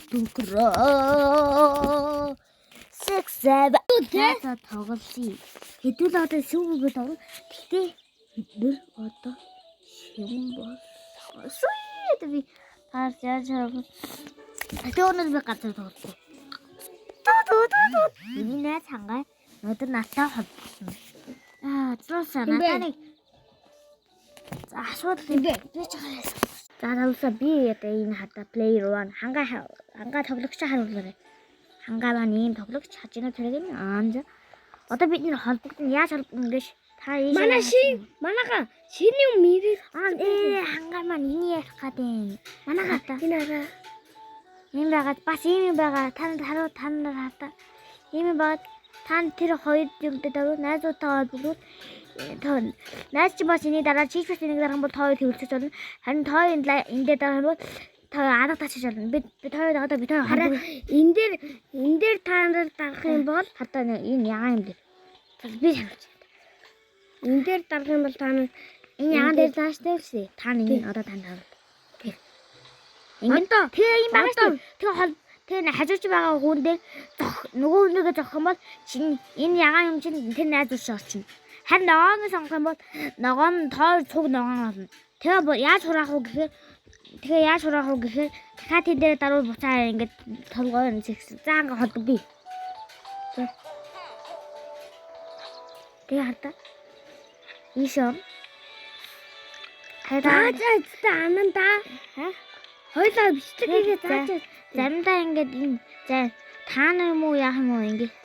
Tukra. 6 7 Тэта тоглосон. Хэдүүл одоо сүүгүүд орно. Гэтэ бид одоо шин бос. Сүйд би таар яаж харав. Тэонод би газар тоглосон. Миний найз хангай өдөр натаа холбосон. Зуусаа надад асууд би чагаа. За тавсаа би одоо энэ хата player 1 хангаа тоглогч харуулаарай. Хангаа маань ийм тоглогч хажина тэрэг нь аанз. Одоо бид нэр холбогдно. Яаж холбогдно гэж та ийш Манайха шиний юм мэрэг хангаа маань энэ ярих гэдэг. манайха энэ араа Ийм байгаад бас ийм байгаа. Танд хата. Ийм байгаад танд тэр хоёр юмтай дөрөв найзуудтайгаа бүгд тоо найз чи бас энэ дараа чийс нэг дараа бол тоо төвлөж болно. Харин тоо энэ дараа бол тоо арга тачиж болно. Бид тоо одоо бид тоо хараа энэ дээр таанд дарах юм бол хатаа энэ ягаан юм дээр. Би харуулж. энэ дээр дарах юм бол та Энэ ягаан дээр зааштай үсэ. Та нэг одоо танд харуул. Ингээд тэгээ юм байгаа шүү. Тэгээ хажууч байгаа хүн дээр нөгөө хүнийгээ зогсох юм бол чинь энэ ягаан юм чинь тэр найз ус орчин. Харин ногоон сонгох юм бол ногоон тоо цуг ногоон болно. Тэгээ яаж хураах вэ гэхээр дахиад тэн дээр даруй буцаа ингээд толгой заа ингээд холбогдъё. Тэгээ хата. Ийшээ. зааж аманда хоёлаа бичлэгээ зааж заримдаа ингээд энэ за таана юм уу яах юм уу ингээд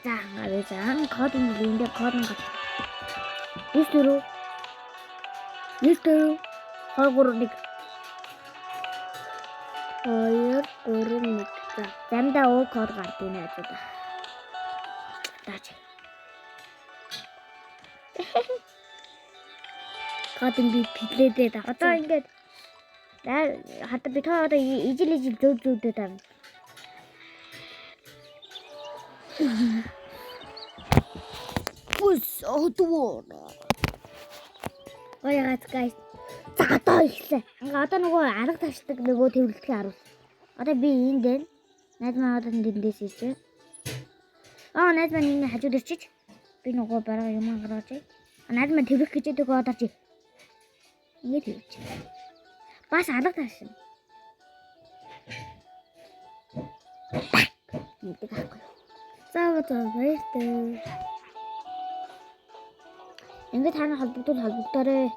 за ингээд код юм дээр код нь гад. Нийтдээ 2 3 1 за заримдаа өөр код гардаг нэ ажууд. Даач. Код нь би пидлээдээ даа. Одоо ингээд хата би тоо одоо ижил зөөдөө тав. Пус одвора. Оягаач guys. За одоо ихлээ. Ингээ одоо нөгөө арга тавьдаг нөгөө төвлөлтийг харуул. Одоо би энд дээр найз маань одоо тэндээс ирчээ. Найз маань энэ хажууд ирчиж. Би нөгөө бараа юм гаргаж. Найз маань төвлөх гэж байгаа одооч. Ингэ төвч. Бас алга таашин. Мэддэг аахгүй. заавал баяртай. Ингээд таны холбогдоорой.